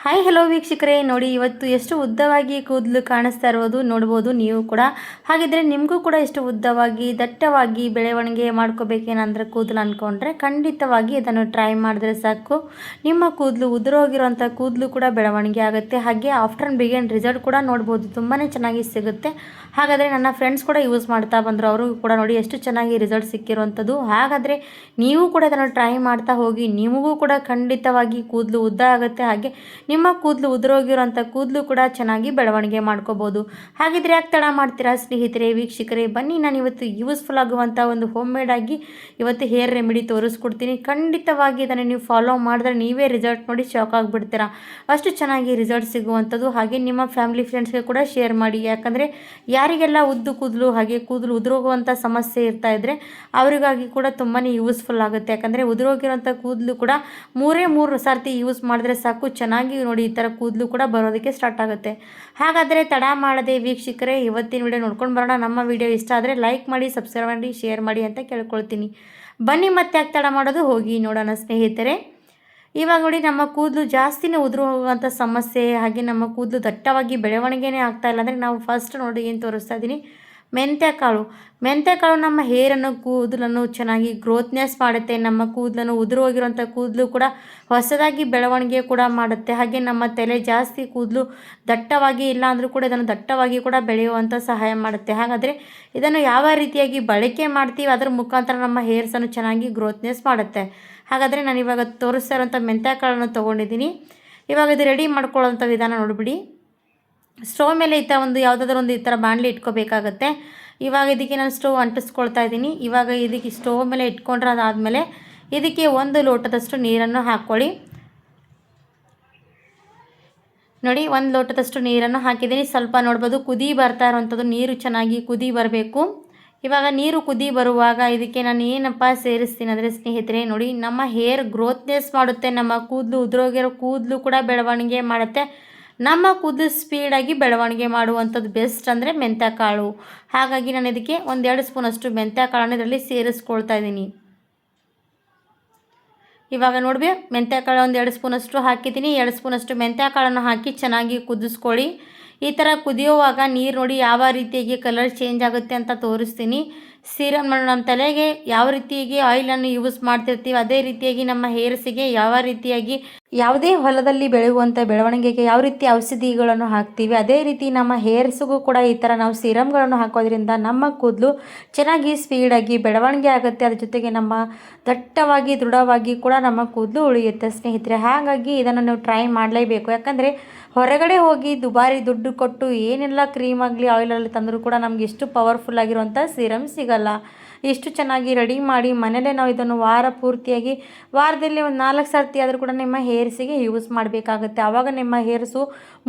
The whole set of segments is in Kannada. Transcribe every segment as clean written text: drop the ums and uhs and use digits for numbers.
ಹಾಯ್ ಹಲೋ ವೀಕ್ಷಕರೇ, ನೋಡಿ ಇವತ್ತು ಎಷ್ಟು ಉದ್ದವಾಗಿ ಕೂದಲು ಕಾಣಿಸ್ತಾ ಇರೋದು ನೋಡ್ಬೋದು ನೀವು ಕೂಡ. ಹಾಗಿದ್ರೆ ನಿಮಗೂ ಕೂಡ ಎಷ್ಟು ಉದ್ದವಾಗಿ ದಟ್ಟವಾಗಿ ಬೆಳವಣಿಗೆ ಮಾಡ್ಕೋಬೇಕೇನಂದ್ರೆ ಕೂದಲು ಅಂದ್ಕೊಂಡ್ರೆ ಖಂಡಿತವಾಗಿ ಇದನ್ನು ಟ್ರೈ ಮಾಡಿದ್ರೆ ಸಾಕು. ನಿಮ್ಮ ಕೂದಲು ಉದುರೋಗಿರೋಂಥ ಕೂದಲು ಕೂಡ ಬೆಳವಣಿಗೆ ಆಗುತ್ತೆ. ಹಾಗೆ ಆಫ್ಟರ್ ಆ್ಯಂಡ್ ಬಿಗಿನ್ ರಿಸಲ್ಟ್ ಕೂಡ ನೋಡ್ಬೋದು, ತುಂಬಾ ಚೆನ್ನಾಗಿ ಸಿಗುತ್ತೆ. ಹಾಗಾದರೆ ನನ್ನ ಫ್ರೆಂಡ್ಸ್ ಕೂಡ ಯೂಸ್ ಮಾಡ್ತಾ ಬಂದರು, ಅವರು ಕೂಡ ನೋಡಿ ಎಷ್ಟು ಚೆನ್ನಾಗಿ ರಿಸಲ್ಟ್ ಸಿಕ್ಕಿರುವಂಥದ್ದು. ಹಾಗಾದರೆ ನೀವು ಕೂಡ ಇದನ್ನು ಟ್ರೈ ಮಾಡ್ತಾ ಹೋಗಿ, ನಿಮಗೂ ಕೂಡ ಖಂಡಿತವಾಗಿ ಕೂದಲು ಉದ್ದ ಆಗುತ್ತೆ. ಹಾಗೆ ನಿಮ್ಮ ಕೂದಲು ಉದುರೋಗಿರೋಂಥ ಕೂದಲು ಕೂಡ ಚೆನ್ನಾಗಿ ಬೆಳವಣಿಗೆ ಮಾಡ್ಕೋಬೋದು. ಹಾಗಿದ್ರೆ ಯಾಕೆ ತಡ ಮಾಡ್ತೀರಾ ಸ್ನೇಹಿತರೆ, ವೀಕ್ಷಕರೇ, ಬನ್ನಿ ನಾನು ಇವತ್ತು ಯೂಸ್ಫುಲ್ ಆಗುವಂಥ ಒಂದು ಹೋಮ್ ಮೇಡ್ ಆಗಿ ಇವತ್ತು ಹೇರ್ ರೆಮಿಡಿ ತೋರಿಸ್ಕೊಡ್ತೀನಿ. ಖಂಡಿತವಾಗಿ ಇದನ್ನು ನೀವು ಫಾಲೋ ಮಾಡಿದ್ರೆ ನೀವೇ ರಿಸಲ್ಟ್ ನೋಡಿ ಶಾಕ್ ಆಗಿಬಿಡ್ತೀರಾ, ಅಷ್ಟು ಚೆನ್ನಾಗಿ ರಿಸಲ್ಟ್ ಸಿಗುವಂಥದ್ದು. ಹಾಗೆ ನಿಮ್ಮ ಫ್ಯಾಮಿಲಿ ಫ್ರೆಂಡ್ಸ್ಗೆ ಕೂಡ ಶೇರ್ ಮಾಡಿ, ಯಾಕಂದರೆ ಯಾರಿಗೆಲ್ಲ ಉದ್ದು ಕೂದಲು ಹಾಗೆ ಕೂದಲು ಉದುರೋಗುವಂಥ ಸಮಸ್ಯೆ ಇರ್ತಾ ಇದ್ದರೆ ಅವರಿಗಾಗಿ ಕೂಡ ತುಂಬಾ ಯೂಸ್ಫುಲ್ ಆಗುತ್ತೆ. ಯಾಕಂದರೆ ಉದುರೋಗಿರೋಂಥ ಕೂದಲು ಕೂಡ ಮೂರು ಸರ್ತಿ ಯೂಸ್ ಮಾಡಿದ್ರೆ ಸಾಕು, ಚೆನ್ನಾಗಿ ನೋಡಿ ಈ ಥರ ಕೂದಲು ಕೂಡ ಬರೋದಕ್ಕೆ ಸ್ಟಾರ್ಟ್ ಆಗುತ್ತೆ. ಹಾಗಾದರೆ ತಡ ಮಾಡದೆ ವೀಕ್ಷಕರೇ, ಇವತ್ತಿನ ವಿಡಿಯೋ ನೋಡ್ಕೊಂಡು ಬರೋಣ. ನಮ್ಮ ವಿಡಿಯೋ ಇಷ್ಟ ಆದರೆ ಲೈಕ್ ಮಾಡಿ, ಸಬ್ಸ್ಕ್ರೈಬ್ ಮಾಡಿ, ಶೇರ್ ಮಾಡಿ ಅಂತ ಕೇಳ್ಕೊಳ್ತೀನಿ. ಬನ್ನಿ ಮತ್ತೆ ಯಾಕೆ ತಡ ಮಾಡೋದು, ಹೋಗಿ ನೋಡೋಣ ಸ್ನೇಹಿತರೆ. ಇವಾಗ ನೋಡಿ ನಮ್ಮ ಕೂದಲು ಜಾಸ್ತಿನೇ ಉದುರು ಹೋಗುವಂಥ ಸಮಸ್ಯೆ, ಹಾಗೆ ನಮ್ಮ ಕೂದಲು ದಟ್ಟವಾಗಿ ಬೆಳವಣಿಗೆನೇ ಆಗ್ತಾಯಿಲ್ಲ ಅಂದರೆ ನಾವು ಫಸ್ಟ್ ನೋಡಿ ಏನು ತೋರಿಸ್ತಾ ಇದ್ದೀನಿ, ಮೆಂತ್ಯಕಾಳು ನಮ್ಮ ಹೇರನ್ನು ಕೂದಲನ್ನು ಚೆನ್ನಾಗಿ ಗ್ರೋತ್ನೆಸ್ ಮಾಡುತ್ತೆ. ನಮ್ಮ ಕೂದಲನ್ನು ಉದುರು ಹೋಗಿರುವಂಥ ಕೂದಲು ಕೂಡ ಹೊಸದಾಗಿ ಬೆಳವಣಿಗೆ ಕೂಡ ಮಾಡುತ್ತೆ. ಹಾಗೆ ನಮ್ಮ ತಲೆ ಜಾಸ್ತಿ ಕೂದಲು ದಟ್ಟವಾಗಿ ಇಲ್ಲ ಅಂದರೂ ಕೂಡ ಇದನ್ನು ದಟ್ಟವಾಗಿ ಕೂಡ ಬೆಳೆಯುವಂಥ ಸಹಾಯ ಮಾಡುತ್ತೆ. ಹಾಗಾದರೆ ಇದನ್ನು ಯಾವ ರೀತಿಯಾಗಿ ಬಳಕೆ ಮಾಡ್ತೀವಿ ಅದರ ಮುಖಾಂತರ ನಮ್ಮ ಹೇರ್ಸನ್ನು ಚೆನ್ನಾಗಿ ಗ್ರೋತ್ನೆಸ್ ಮಾಡುತ್ತೆ. ಹಾಗಾದರೆ ನಾನು ಇವಾಗ ತೋರಿಸ್ತಾ ಇರೋಂಥ ಮೆಂತ್ಯಕಾಳನ್ನು ತೊಗೊಂಡಿದ್ದೀನಿ. ಇವಾಗ ಇದು ರೆಡಿ ಮಾಡ್ಕೊಳ್ಳೋಂಥ ವಿಧಾನ ನೋಡಿಬಿಡಿ. ಸ್ಟವ್ ಮೇಲೆ ಈ ಥರ ಯಾವುದಾದ್ರೂ ಒಂದು ಈ ಥರ ಬಾಣಲಿ ಇಟ್ಕೋಬೇಕಾಗತ್ತೆ. ಇವಾಗ ಇದಕ್ಕೆ ನಾನು ಸ್ಟವ್ ಅಂಟಿಸ್ಕೊಳ್ತಾ ಇದ್ದೀನಿ. ಇವಾಗ ಇದಕ್ಕೆ ಸ್ಟವ್ ಮೇಲೆ ಇಟ್ಕೊಂಡ್ರೆ ಅದಾದಮೇಲೆ ಇದಕ್ಕೆ 1 ಲೋಟದಷ್ಟು ನೀರನ್ನು ಹಾಕ್ಕೊಳ್ಳಿ. ನೋಡಿ 1 ಲೋಟದಷ್ಟು ನೀರನ್ನು ಹಾಕಿದ್ದೀನಿ. ಸ್ವಲ್ಪ ನೋಡ್ಬೋದು ಕುದಿ ಬರ್ತಾ ಇರೋವಂಥದ್ದು, ನೀರು ಚೆನ್ನಾಗಿ ಕುದಿ ಬರಬೇಕು. ಇವಾಗ ನೀರು ಕುದಿ ಬರುವಾಗ ಇದಕ್ಕೆ ನಾನು ಏನಪ್ಪ ಸೇರಿಸ್ತೀನಿ ಅಂದರೆ ಸ್ನೇಹಿತರೆ, ನೋಡಿ ನಮ್ಮ ಹೇರ್ ಗ್ರೋತ್ನೆಸ್ ಮಾಡುತ್ತೆ, ನಮ್ಮ ಕೂದಲು ಉದುರೋಗಿರೋ ಕೂದಲು ಕೂಡ ಬೆಳವಣಿಗೆ ಮಾಡುತ್ತೆ. ನಮ್ಮ ಕೂದಲು ಸ್ಪೀಡಾಗಿ ಬೆಳವಣಿಗೆ ಮಾಡುವಂಥದ್ದು ಬೆಸ್ಟ್ ಅಂದರೆ ಮೆಂತ್ಯಕಾಳು. ಹಾಗಾಗಿ ನಾನು ಇದಕ್ಕೆ 1-2 ಸ್ಪೂನಷ್ಟು ಮೆಂತ್ಯಕಾಳನ್ನು ಇದರಲ್ಲಿ ಸೇರಿಸ್ಕೊಳ್ತಾ ಇದ್ದೀನಿ. ಇವಾಗ ನೋಡ್ಬಿ ಮೆಂತ್ಯಕಾಳು 1-2 ಸ್ಪೂನಷ್ಟು ಹಾಕಿದ್ದೀನಿ. 2 ಸ್ಪೂನಷ್ಟು ಮೆಂತ್ಯಕಾಳನ್ನು ಹಾಕಿ ಚೆನ್ನಾಗಿ ಕುದಿಸ್ಕೊಳ್ಳಿ. ಈ ಥರ ಕುದಿಯುವಾಗ ನೀರು ನೋಡಿ ಯಾವ ರೀತಿಯಾಗಿ ಕಲರ್ ಚೇಂಜ್ ಆಗುತ್ತೆ ಅಂತ ತೋರಿಸ್ತೀನಿ. ಸೀರಮ್ ನಮ್ಮ ತಲೆಗೆ ಯಾವ ರೀತಿಯಾಗಿ ಆಯಿಲನ್ನು ಯೂಸ್ ಮಾಡ್ತಿರ್ತೀವಿ ಅದೇ ರೀತಿಯಾಗಿ ನಮ್ಮ ಹೇರ್ಸಿಗೆ ಯಾವ ರೀತಿಯಾಗಿ ಯಾವುದೇ ಹೊಲದಲ್ಲಿ ಬೆಳೆಯುವಂಥ ಬೆಳವಣಿಗೆಗೆ ಯಾವ ರೀತಿ ಔಷಧಿಗಳನ್ನು ಹಾಕ್ತೀವಿ ಅದೇ ರೀತಿ ನಮ್ಮ ಹೇರ್ಸ್ಗೂ ಕೂಡ ಈ ಥರ ನಾವು ಸೀರಮ್ಗಳನ್ನು ಹಾಕೋದ್ರಿಂದ ನಮ್ಮ ಕೂದಲು ಚೆನ್ನಾಗಿ ಸ್ಪೀಡಾಗಿ ಬೆಳವಣಿಗೆ ಆಗುತ್ತೆ. ಅದ್ರ ಜೊತೆಗೆ ನಮ್ಮ ದಟ್ಟವಾಗಿ ದೃಢವಾಗಿ ಕೂಡ ನಮ್ಮ ಕೂದಲು ಉಳಿಯುತ್ತೆ ಸ್ನೇಹಿತರೆ. ಹಾಗಾಗಿ ಇದನ್ನು ನೀವು ಟ್ರೈ ಮಾಡಲೇಬೇಕು. ಯಾಕಂದರೆ ಹೊರಗಡೆ ಹೋಗಿ ದುಬಾರಿ ದುಡ್ಡು ಕೊಟ್ಟು ಏನೆಲ್ಲ ಕ್ರೀಮ್ ಆಗಲಿ ಆಯಿಲಲ್ಲಿ ತಂದರೂ ಕೂಡ ನಮಗೆ ಇಷ್ಟು ಪವರ್ಫುಲ್ ಆಗಿರುವಂಥ ಸೀರಮ್ ಸಿಗಲ್ಲ. ಇಷ್ಟು ಚೆನ್ನಾಗಿ ರೆಡಿ ಮಾಡಿ ಮನೇಲೇ ನಾವು ಇದನ್ನು ವಾರ ಪೂರ್ತಿಯಾಗಿ ವಾರದಲ್ಲಿ 4 ಸರ್ತಿ ಆದರೂ ಕೂಡ ನಿಮ್ಮ ಹೇರ್ಸಿಗೆ ಯೂಸ್ ಮಾಡಬೇಕಾಗುತ್ತೆ. ಆವಾಗ ನಿಮ್ಮ ಹೇರ್ಸು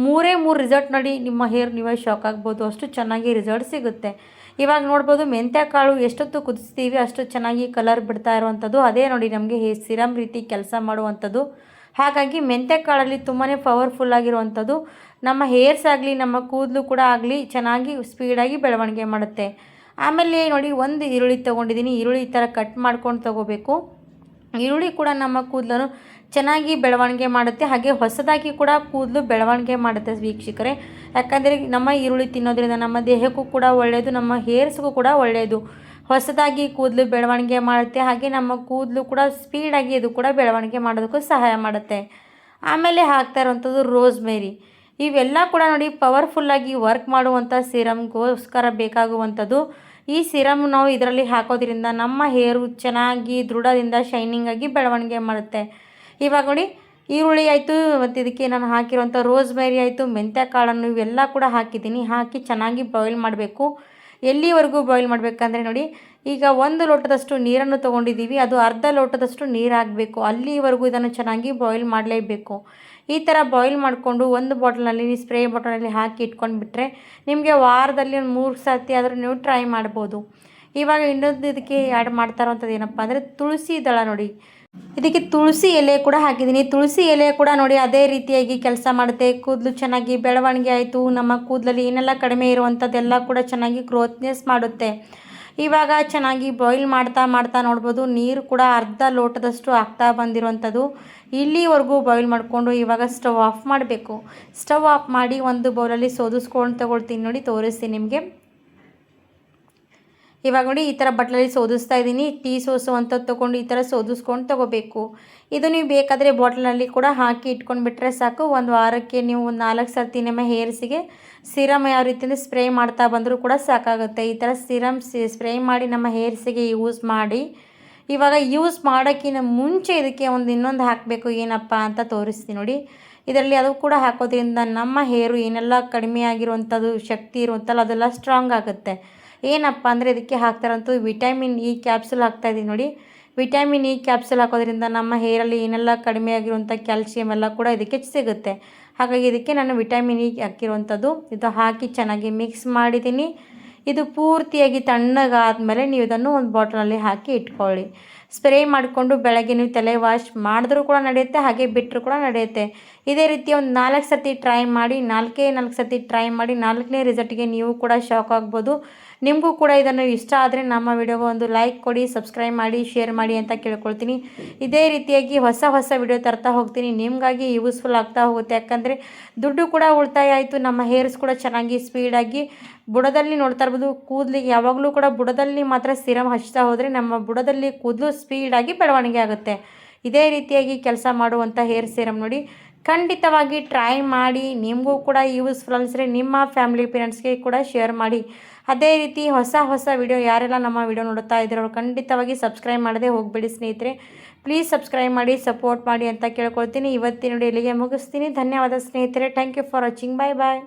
3 ರಿಸಲ್ಟ್ ನೋಡಿ ನಿಮ್ಮ ಹೇರ್ ನೀವೇ ಶಾಕ್ ಆಗ್ಬೋದು, ಅಷ್ಟು ಚೆನ್ನಾಗಿ ರಿಸಲ್ಟ್ ಸಿಗುತ್ತೆ. ಇವಾಗ ನೋಡ್ಬೋದು ಮೆಂತ್ಯಕಾಳು ಎಷ್ಟೊತ್ತು ಕುದಿಸ್ತೀವಿ ಅಷ್ಟು ಚೆನ್ನಾಗಿ ಕಲರ್ ಬಿಡ್ತಾ ಇರುವಂಥದ್ದು, ಅದೇ ನೋಡಿ ನಮಗೆ ಸಿರಮ್ ರೀತಿ ಕೆಲಸ ಮಾಡುವಂಥದ್ದು. ಹಾಗಾಗಿ ಮೆಂತ್ಯಕಾಳಲ್ಲಿ ತುಂಬಾ ಪವರ್ಫುಲ್ ಆಗಿರುವಂಥದ್ದು. ನಮ್ಮ ಹೇರ್ಸ್ ಆಗಲಿ ನಮ್ಮ ಕೂದಲು ಕೂಡ ಆಗಲಿ ಚೆನ್ನಾಗಿ ಸ್ಪೀಡಾಗಿ ಬೆಳವಣಿಗೆ ಮಾಡುತ್ತೆ. ಆಮೇಲೆ ನೋಡಿ 1 ಈರುಳ್ಳಿ ತೊಗೊಂಡಿದ್ದೀನಿ. ಈರುಳ್ಳಿ ಈ ಥರ ಕಟ್ ಮಾಡ್ಕೊಂಡು ತೊಗೋಬೇಕು. ಈರುಳ್ಳಿ ಕೂಡ ನಮ್ಮ ಕೂದಲನ್ನು ಚೆನ್ನಾಗಿ ಬೆಳವಣಿಗೆ ಮಾಡುತ್ತೆ. ಹಾಗೆ ಹೊಸದಾಗಿ ಕೂಡ ಕೂದಲು ಬೆಳವಣಿಗೆ ಮಾಡುತ್ತೆ ವೀಕ್ಷಕರೇ. ಯಾಕಂದರೆ ನಮ್ಮ ಈರುಳ್ಳಿ ತಿನ್ನೋದ್ರಿಂದ ನಮ್ಮ ದೇಹಕ್ಕೂ ಕೂಡ ಒಳ್ಳೆಯದು, ನಮ್ಮ ಹೇರ್ಸ್ಗೂ ಕೂಡ ಒಳ್ಳೆಯದು. ಹೊಸದಾಗಿ ಕೂದಲು ಬೆಳವಣಿಗೆ ಮಾಡುತ್ತೆ. ಹಾಗೆ ನಮ್ಮ ಕೂದಲು ಕೂಡ ಸ್ಪೀಡಾಗಿ ಇದು ಕೂಡ ಬೆಳವಣಿಗೆ ಮಾಡೋದಕ್ಕೂ ಸಹಾಯ ಮಾಡುತ್ತೆ. ಆಮೇಲೆ ಹಾಕ್ತಾ ಇರುವಂಥದ್ದು ರೋಸ್ಮೇರಿ. ಇವೆಲ್ಲ ಕೂಡ ನೋಡಿ ಪವರ್ಫುಲ್ಲಾಗಿ ವರ್ಕ್ ಮಾಡುವಂಥ ಸೀರಮ್ಗೋಸ್ಕರ ಬೇಕಾಗುವಂಥದ್ದು. ಈ ಸಿರಮ್ ನಾವು ಇದರಲ್ಲಿ ಹಾಕೋದ್ರಿಂದ ನಮ್ಮ ಹೇರು ಚೆನ್ನಾಗಿ ದೃಢದಿಂದ ಶೈನಿಂಗಾಗಿ ಬೆಳವಣಿಗೆ ಮಾಡುತ್ತೆ. ಇವಾಗ ನೋಡಿ ಈರುಳ್ಳಿ ಆಯಿತು ಮತ್ತು ಇದಕ್ಕೆ ನಾನು ಹಾಕಿರುವಂಥ ರೋಸ್ಮೇರಿ ಆಯಿತು, ಮೆಂತ್ಯಕಾಳನ್ನು ಇವೆಲ್ಲ ಕೂಡ ಹಾಕಿದ್ದೀನಿ. ಹಾಕಿ ಚೆನ್ನಾಗಿ ಬಾಯ್ಲ್ ಮಾಡಬೇಕು. ಎಲ್ಲಿವರೆಗೂ ಬಾಯ್ಲ್ ಮಾಡಬೇಕಂದ್ರೆ ನೋಡಿ ಈಗ 1 ಲೋಟದಷ್ಟು ನೀರನ್ನು ತೊಗೊಂಡಿದ್ದೀವಿ, ಅದು ಅರ್ಧ ಲೋಟದಷ್ಟು ನೀರು ಹಾಕಬೇಕು. ಅಲ್ಲಿವರೆಗೂ ಇದನ್ನು ಚೆನ್ನಾಗಿ ಬಾಯ್ಲ್ ಮಾಡಲೇಬೇಕು. ಈ ಥರ ಬಾಯ್ಲ್ ಮಾಡಿಕೊಂಡು ಒಂದು ಬಾಟಲ್ನಲ್ಲಿ ಸ್ಪ್ರೇ ಬಾಟಲಲ್ಲಿ ಹಾಕಿ ಇಟ್ಕೊಂಡ್ಬಿಟ್ರೆ ನಿಮಗೆ ವಾರದಲ್ಲಿ 3 ಸರ್ತಿ ಆದರೂ ನೀವು ಟ್ರೈ ಮಾಡ್ಬೋದು. ಇವಾಗ ಇನ್ನೊಂದು ಇದಕ್ಕೆ ಆ್ಯಡ್ ಮಾಡ್ತಾ ಇರೋವಂಥದ್ದು ಏನಪ್ಪ ಅಂದರೆ ತುಳಸಿ ದಳ. ನೋಡಿ ಇದಕ್ಕೆ ತುಳಸಿ ಎಲೆ ಕೂಡ ಹಾಕಿದ್ದೀನಿ. ತುಳಸಿ ಎಲೆ ಕೂಡ ನೋಡಿ ಅದೇ ರೀತಿಯಾಗಿ ಕೆಲಸ ಮಾಡುತ್ತೆ. ಕೂದಲು ಚೆನ್ನಾಗಿ ಬೆಳವಣಿಗೆ ಆಯಿತು, ನಮ್ಮ ಕೂದಲಲ್ಲಿ ಏನೆಲ್ಲ ಕಡಿಮೆ ಇರುವಂಥದ್ದೆಲ್ಲ ಕೂಡ ಚೆನ್ನಾಗಿ ಗ್ರೋತ್ನೆಸ್ ಮಾಡುತ್ತೆ. ಇವಾಗ ಚೆನ್ನಾಗಿ ಬಾಯ್ಲ್ ಮಾಡ್ತಾ ನೋಡ್ಬೋದು ನೀರು ಕೂಡ ಅರ್ಧ ಲೋಟದಷ್ಟು ಆಗ್ತಾ ಬಂದಿರುವಂಥದ್ದು. ಇಲ್ಲಿವರೆಗೂ ಬಾಯ್ಲ್ ಮಾಡಿಕೊಂಡು ಇವಾಗ ಸ್ಟವ್ ಆಫ್ ಮಾಡಬೇಕು. ಸ್ಟವ್ ಆಫ್ ಮಾಡಿ ಒಂದು ಬೌಲಲ್ಲಿ ಸೋದಿಸ್ಕೊಂಡು ತೊಗೊಳ್ತೀನಿ ನೋಡಿ, ತೋರಿಸ್ತೀನಿ ನಿಮಗೆ. ಇವಾಗ ನೋಡಿ ಈ ಥರ ಬಟ್ಲಲ್ಲಿ ಸೋದಿಸ್ತಾ ಇದ್ದೀನಿ. ಟೀ ಸೋಸು ಅಂತ ತೊಗೊಂಡು ಈ ಥರ ಸೋದಿಸ್ಕೊಂಡು ತೊಗೋಬೇಕು. ಇದು ನೀವು ಬೇಕಾದರೆ ಬಾಟ್ಲಲ್ಲಿ ಕೂಡ ಹಾಕಿ ಇಟ್ಕೊಂಡು ಬಿಟ್ಟರೆ ಸಾಕು. ಒಂದು ವಾರಕ್ಕೆ ನೀವು 4 ಸರ್ತಿ ನಿಮ್ಮ ಹೇರ್ಸಿಗೆ ಸಿರಮ್ ಯಾವ ರೀತಿಯಿಂದ ಸ್ಪ್ರೇ ಮಾಡ್ತಾ ಬಂದರೂ ಕೂಡ ಸಾಕಾಗುತ್ತೆ. ಈ ಥರ ಸಿರಮ್ ಸ್ಪ್ರೇ ಮಾಡಿ ನಮ್ಮ ಹೇರ್ಸಿಗೆ ಯೂಸ್ ಮಾಡಿ. ಇವಾಗ ಯೂಸ್ ಮಾಡೋಕ್ಕಿಂತ ಮುಂಚೆ ಇದಕ್ಕೆ ಇನ್ನೊಂದು ಹಾಕಬೇಕು. ಏನಪ್ಪ ಅಂತ ತೋರಿಸ್ತೀನಿ ನೋಡಿ. ಇದರಲ್ಲಿ ಅದು ಕೂಡ ಹಾಕೋದ್ರಿಂದ ನಮ್ಮ ಹೇರು ಏನೆಲ್ಲ ಕಡಿಮೆ ಆಗಿರುವಂಥದ್ದು ಶಕ್ತಿ ಇರುವಂಥಲ್ಲ ಅದೆಲ್ಲ ಸ್ಟ್ರಾಂಗ್ ಆಗುತ್ತೆ. ಏನಪ್ಪ ಅಂದರೆ ಇದಕ್ಕೆ ಹಾಕ್ತಾರಂತೂ ವಿಟಮಿನ್ ಇ ಕ್ಯಾಪ್ಸುಲ್ ಹಾಕ್ತಾಯಿದ್ದೀನಿ ನೋಡಿ. ವಿಟಮಿನ್ ಇ ಕ್ಯಾಪ್ಸುಲ್ ಹಾಕೋದ್ರಿಂದ ನಮ್ಮ ಹೇರಲ್ಲಿ ಏನೆಲ್ಲ ಕಡಿಮೆ ಆಗಿರುವಂಥ ಕ್ಯಾಲ್ಸಿಯಂ ಎಲ್ಲ ಕೂಡ ಇದಕ್ಕೆ ಸಿಗುತ್ತೆ. ಹಾಗಾಗಿ ಇದಕ್ಕೆ ನಾನು ವಿಟಮಿನ್ ಇ ಹಾಕಿರುವಂಥದ್ದು. ಇದು ಹಾಕಿ ಚೆನ್ನಾಗಿ ಮಿಕ್ಸ್ ಮಾಡಿದ್ದೀನಿ. ಇದು ಪೂರ್ತಿಯಾಗಿ ತಣ್ಣಗಾದಮೇಲೆ ನೀವು ಇದನ್ನು ಒಂದು ಬಾಟಲಲ್ಲಿ ಹಾಕಿ ಇಟ್ಕೊಳ್ಳಿ. ಸ್ಪ್ರೇ ಮಾಡಿಕೊಂಡು ಬೆಳಗ್ಗೆ ನೀವು ತಲೆ ವಾಶ್ ಮಾಡಿದ್ರೂ ಕೂಡ ನಡೆಯುತ್ತೆ, ಹಾಗೆ ಬಿಟ್ಟರೂ ಕೂಡ ನಡೆಯುತ್ತೆ. ಇದೇ ರೀತಿ ಒಂದು 4 ಸರ್ತಿ ಟ್ರೈ ಮಾಡಿ. 4 ಸರ್ತಿ ಟ್ರೈ ಮಾಡಿ 4ನೇ ರಿಸಲ್ಟ್ಗೆ ನೀವು ಕೂಡ ಶಾಕ್ ಆಗ್ಬೋದು. ನಿಮಗೂ ಕೂಡ ಇದನ್ನು ಇಷ್ಟ ಆದರೆ ನಮ್ಮ ವಿಡಿಯೋಗೆ ಒಂದು ಲೈಕ್ ಕೊಡಿ, ಸಬ್ಸ್ಕ್ರೈಬ್ ಮಾಡಿ, ಶೇರ್ ಮಾಡಿ ಅಂತ ಕೇಳ್ಕೊಳ್ತೀನಿ. ಇದೇ ರೀತಿಯಾಗಿ ಹೊಸ ವಿಡಿಯೋ ತರ್ತಾ ಹೋಗ್ತೀನಿ. ನಿಮಗಾಗಿ ಯೂಸ್ಫುಲ್ ಆಗ್ತಾ ಹೋಗುತ್ತೆ. ಯಾಕಂದರೆ ದುಡ್ಡು ಕೂಡ ಉಳಿತಾಯ ಆಯಿತು, ನಮ್ಮ ಹೇರ್ಸ್ ಕೂಡ ಚೆನ್ನಾಗಿ ಸ್ಪೀಡಾಗಿ ಬುಡದಲ್ಲಿ ನೋಡ್ತಾ ಇರ್ಬೋದು. ಕೂದಲಿಗೆ ಯಾವಾಗಲೂ ಕೂಡ ಬುಡದಲ್ಲಿ ಮಾತ್ರ ಸಿರಮ್ ಹಚ್ತಾ ಹೋದರೆ ನಮ್ಮ ಬುಡದಲ್ಲಿ ಕೂದಲು ಸ್ಪೀಡಾಗಿ ಬೆಳವಣಿಗೆ ಆಗುತ್ತೆ. ಇದೇ ರೀತಿಯಾಗಿ ಕೆಲಸ ಮಾಡುವಂಥ ಹೇರ್ ಸಿರಮ್ ನೋಡಿ, ಖಂಡಿತವಾಗಿ ಟ್ರೈ ಮಾಡಿ. ನಿಮಗೂ ಕೂಡ ಯೂಸ್ಫುಲ್ ಅನಿಸಿದ್ರೆ ನಿಮ್ಮ ಫ್ಯಾಮಿಲಿ ಪೇರೆಂಟ್ಸ್ಗೆ ಕೂಡ ಶೇರ್ ಮಾಡಿ. ಅದೇ ರೀತಿ ಹೊಸ ವಿಡಿಯೋ ಯಾರೆಲ್ಲ ನಮ್ಮ ವಿಡಿಯೋ ನೋಡ್ತಾ ಇದ್ದೀರೋ ಖಂಡಿತವಾಗಿ ಸಬ್ಸ್ಕ್ರೈಬ್ ಮಾಡದೆ ಹೋಗಬೇಡಿ ಸ್ನೇಹಿತರೆ. ಪ್ಲೀಸ್ ಸಬ್ಸ್ಕ್ರೈಬ್ ಮಾಡಿ, ಸಪೋರ್ಟ್ ಮಾಡಿ ಅಂತ ಕೇಳ್ಕೊಳ್ತೀನಿ. ಇವತ್ತಿನ ವಿಡಿಯೋ ಇಲ್ಲಿಗೆ ಮುಗಿಸ್ತೀನಿ. ಧನ್ಯವಾದ ಸ್ನೇಹಿತರೆ. Thank you for watching. Bye bye.